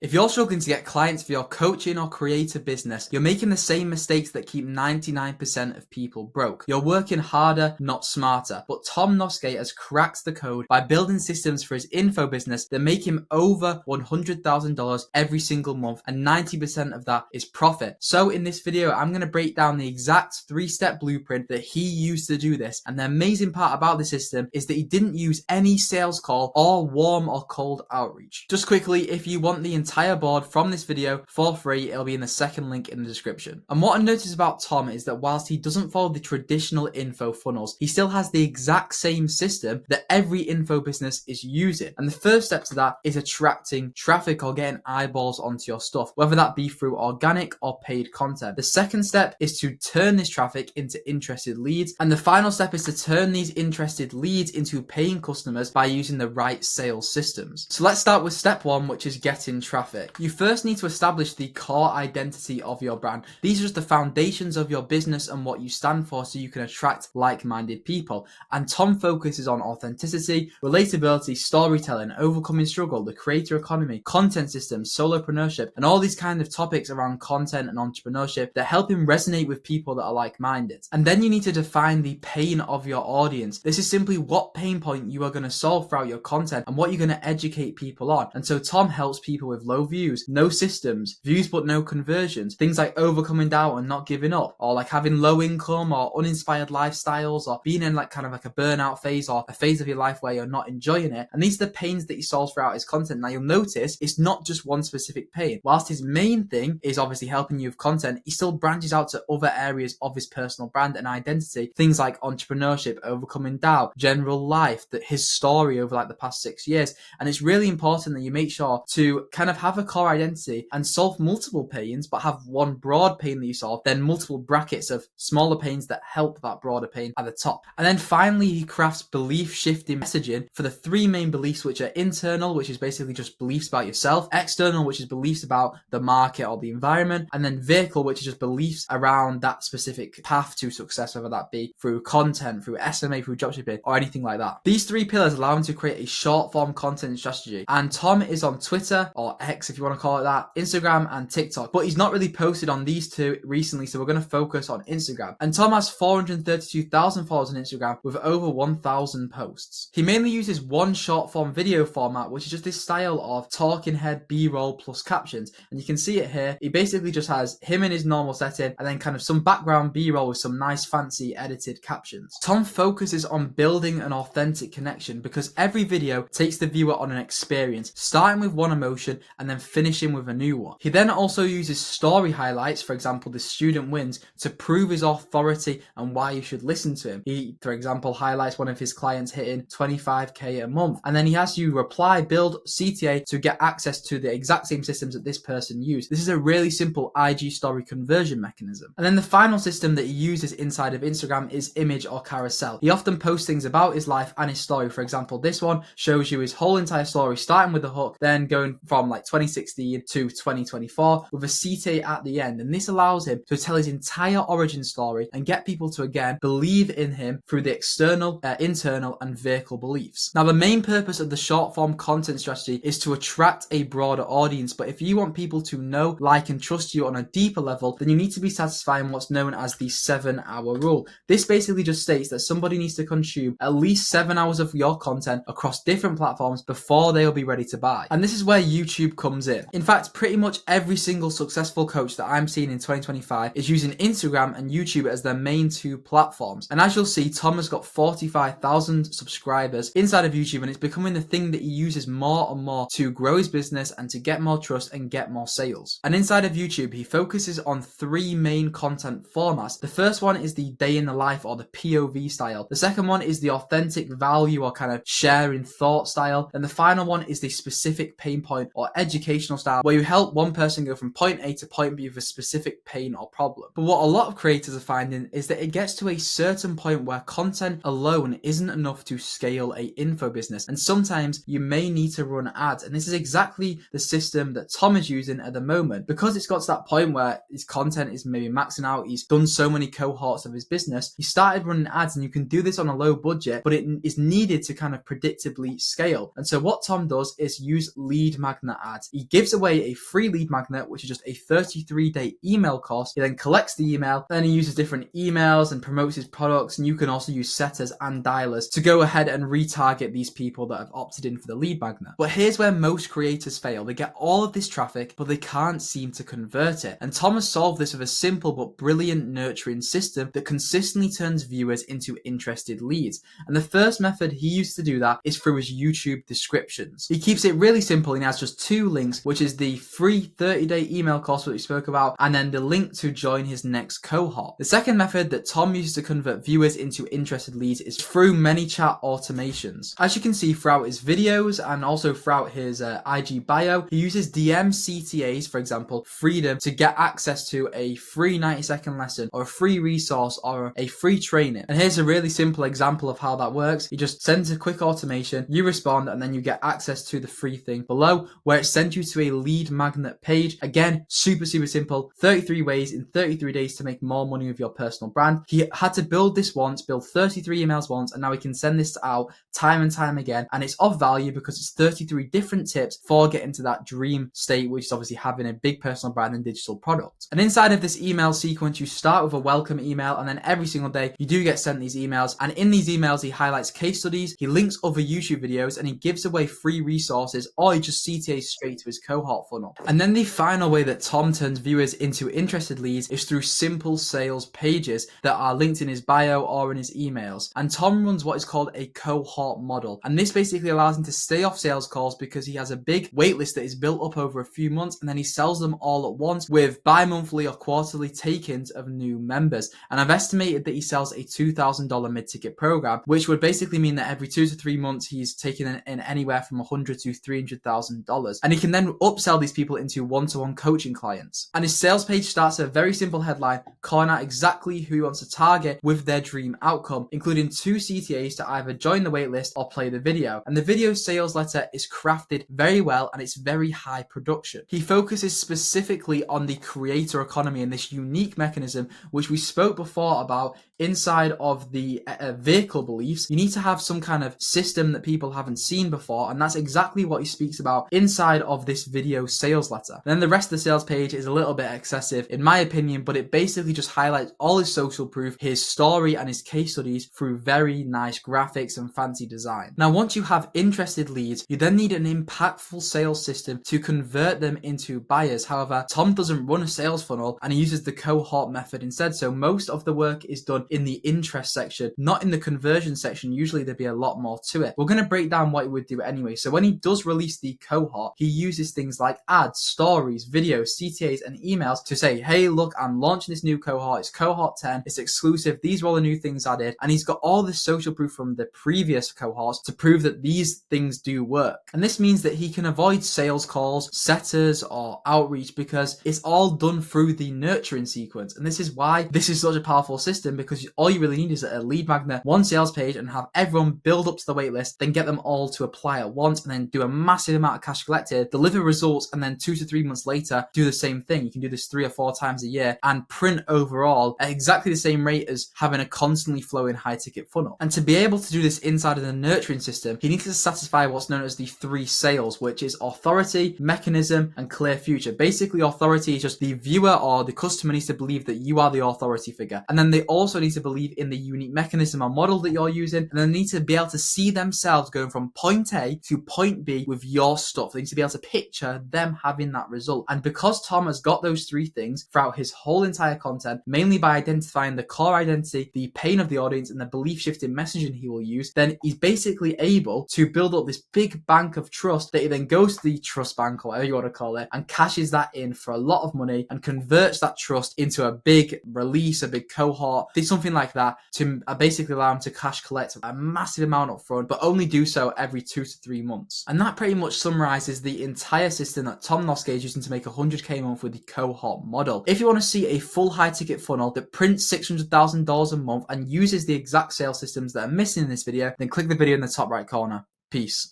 If you're struggling to get clients for your coaching or creative business, you're making the same mistakes that keep 99% of people broke. You're working harder, not smarter. But Tom Noske has cracked the code by building systems for his info business that make him over $100,000 every single month, and 90% of that is profit. So in this video, I'm going to break down the exact 3-step blueprint that he used to do this. And the amazing part about the system is that he didn't use any sales call or warm or cold outreach. Just quickly, if you want the entire board from this video for free, it'll be in the second link in the description. And what I noticed about Tom is that whilst he doesn't follow the traditional info funnels, he still has the exact same system that every info business is using. And the first step to that is attracting traffic or getting eyeballs onto your stuff, whether that be through organic or paid content. The second step is to turn this traffic into interested leads. And the final step is to turn these interested leads into paying customers by using the right sales systems. So let's start with step 1, which is getting traffic. You first need to establish the core identity of your brand. These are just the foundations of your business and what you stand for, so you can attract like-minded people. And Tom focuses on authenticity, relatability, storytelling, overcoming struggle, the creator economy, content systems, solopreneurship, and all these kind of topics around content and entrepreneurship that help him resonate with people that are like-minded. And then you need to define the pain of your audience. This is simply what pain point you are going to solve throughout your content and what you're going to educate people on. And so Tom helps people with low views, no systems, views but no conversions, things like overcoming doubt and not giving up, or like having low income or uninspired lifestyles, or being in like kind of like a burnout phase or a phase of your life where you're not enjoying it. And these are the pains that he solves throughout his content. Now you'll notice it's not just one specific pain. Whilst his main thing is obviously helping you with content, he still branches out to other areas of his personal brand and identity, things like entrepreneurship, overcoming doubt, general life, that his story over like the past 6 years. And it's really important that you make sure to kind of have a core identity and solve multiple pains, but have one broad pain that you solve, then multiple brackets of smaller pains that help that broader pain at the top. And then finally, he crafts belief shifting messaging for the 3 main beliefs, which are internal, which is basically just beliefs about yourself, external, which is beliefs about the market or the environment, and then vehicle, which is just beliefs around that specific path to success, whether that be through content, through SMA, through dropshipping, or anything like that. These 3 pillars allow him to create a short form content strategy. And Tom is on Twitter, or X if you want to call it that, Instagram and TikTok, but he's not really posted on these 2 recently, so we're going to focus on Instagram. And Tom has 432,000 followers on Instagram with over 1,000 posts. He mainly uses one short form video format, which is just this style of talking head B-roll plus captions, and you can see it here. He basically just has him in his normal setting and then kind of some background B-roll with some nice fancy edited captions. Tom focuses on building an authentic connection because every video takes the viewer on an experience, starting with one emotion and then finishing with a new one. He then also uses story highlights, for example the student wins, to prove his authority and why you should listen to him. He, for example, highlights one of his clients hitting 25k a month, and then he has you reply, build CTA to get access to the exact same systems that this person used. This is a really simple IG story conversion mechanism. And then the final system that he uses inside of Instagram is image or carousel. He often posts things about his life and his story. For example, this one shows you his whole entire story, starting with the hook, then going from like 2016 to 2024 with a CTA at the end. And this allows him to tell his entire origin story and get people to again believe in him through the external, internal and vehicle beliefs. Now the main purpose of the short form content strategy is to attract a broader audience, but if you want people to know, like and trust you on a deeper level, then you need to be satisfying what's known as the 7-hour rule. This basically just states that somebody needs to consume at least 7 hours of your content across different platforms before they'll be ready to buy. And this is where YouTube comes in. In fact, pretty much every single successful coach that I'm seeing in 2025 is using Instagram and YouTube as their main 2 platforms. And as you'll see, Tom has got 45,000 subscribers inside of YouTube, and it's becoming the thing that he uses more and more to grow his business and to get more trust and get more sales. And inside of YouTube, he focuses on 3 main content formats. The first one is the day in the life or the POV style. The second one is the authentic value or kind of sharing thought style. And the final one is the specific pain point or educational style, where you help one person go from point A to point B with a specific pain or problem. But what a lot of creators are finding is that it gets to a certain point where content alone isn't enough to scale a info business, and sometimes you may need to run ads. And this is exactly the system that Tom is using at the moment, because it's got to that point where his content is maybe maxing out. He's done so many cohorts of his business. He started running ads, and you can do this on a low budget, but it is needed to kind of predictably scale. And so what Tom does is use lead magnet ads. ads. He gives away a free lead magnet, which is just a 33-day email course. He then collects the email, then he uses different emails and promotes his products, and you can also use setters and dialers to go ahead and retarget these people that have opted in for the lead magnet. But here's where most creators fail. They get all of this traffic, but they can't seem to convert it. And Tom has solved this with a simple but brilliant nurturing system that consistently turns viewers into interested leads. And the first method he used to do that is through his YouTube descriptions. He keeps it really simple and has just two links, which is the free 30-day email course that we spoke about, and then the link to join his next cohort. The second method that Tom uses to convert viewers into interested leads is through ManyChat automations. As you can see throughout his videos and also throughout his IG bio, he uses DM CTAs, for example, Freedom, to get access to a free 90-second lesson or a free resource or a free training. And here's a really simple example of how that works. He just sends a quick automation, you respond, and then you get access to the free thing below where it sends you to a lead magnet page. Again, super simple. 33 ways in 33 days to make more money with your personal brand. He had to build this once, build 33 emails once, and now he can send this out time and time again. And it's of value because it's 33 different tips for getting to that dream state, which is obviously having a big personal brand and digital product. And inside of this email sequence, you start with a welcome email, and then every single day you do get sent these emails. And in these emails, he highlights case studies, he links other YouTube videos, and he gives away free resources, or he just CTAs straight to his cohort funnel. And then the final way that Tom turns viewers into interested leads is through simple sales pages that are linked in his bio or in his emails. And Tom runs what is called a cohort model. And this basically allows him to stay off sales calls because he has a big waitlist that is built up over a few months, and then he sells them all at once with bi-monthly or quarterly take-ins of new members. And I've estimated that he sells a $2,000 mid-ticket program, which would basically mean that every 2 to 3 months he's taking in anywhere from $100,000 to $300,000. And he can then upsell these people into one-to-one coaching clients. And his sales page starts at a very simple headline calling out exactly who he wants to target with their dream outcome, including 2 CTAs to either join the waitlist or play the video. And the video sales letter is crafted very well, and it's very high production. He focuses specifically on the creator economy and this unique mechanism which we spoke before about inside of the vehicle beliefs. You need to have some kind of system that people haven't seen before, and that's exactly what he speaks about inside of this video sales letter. And then the rest of the sales page is a little bit excessive in my opinion, but it basically just highlights all his social proof, his story, and his case studies through very nice graphics and fancy design. Now, once you have interested leads, you then need an impactful sales system to convert them into buyers. However, Tom doesn't run a sales funnel, and he uses the cohort method instead. So most of the work is done in the interest section, not in the conversion section. Usually there'd be a lot more to it. We're going to break down what he would do anyway. So when he does release the cohort, he uses things like ads, stories, videos, CTAs, and emails to say, hey, look, I'm launching this new cohort. It's cohort 10. It's exclusive. These are all the new things added. And he's got all this social proof from the previous cohorts to prove that these things do work. And this means that he can avoid sales calls, setters, or outreach because it's all done through the nurturing sequence. And this is why this is such a powerful system, because all you really need is a lead magnet, one sales page, and have everyone build up to the waitlist, then get them all to apply at once, and then do a massive amount of cash collected, deliver results, and then 2 to 3 months later, do the same thing. You can do this 3 or 4 times a year and print overall at exactly the same rate as having a constantly flowing high ticket funnel. And to be able to do this inside of the nurturing system, he needs to satisfy what's known as the 3 sales, which is authority, mechanism, and clear future. Basically, authority is just the viewer or the customer needs to believe that you are the authority figure. And then they also need to believe in the unique mechanism or model that you're using. And they need to be able to see themselves going from point A to point B with your stuff. They need to be able to picture them having that result. And because Tom has got those 3 things throughout his whole entire content, mainly by identifying the core identity, the pain of the audience, and the belief shifting messaging he will use, then he's basically able to build up this big bank of trust that he then goes to the trust bank, or whatever you want to call it, and cashes that in for a lot of money and converts that trust into a big release, a big cohort, something like that, to basically allow him to cash collect a massive amount up front, but only do so every 2 to 3 months. And that pretty much summarizes the entire system that Tom Noske is using to make $100K a month with the cohort model. If you want to see a full high ticket funnel that prints $600,000 a month and uses the exact sales systems that are missing in this video, then click the video in the top right corner. Peace.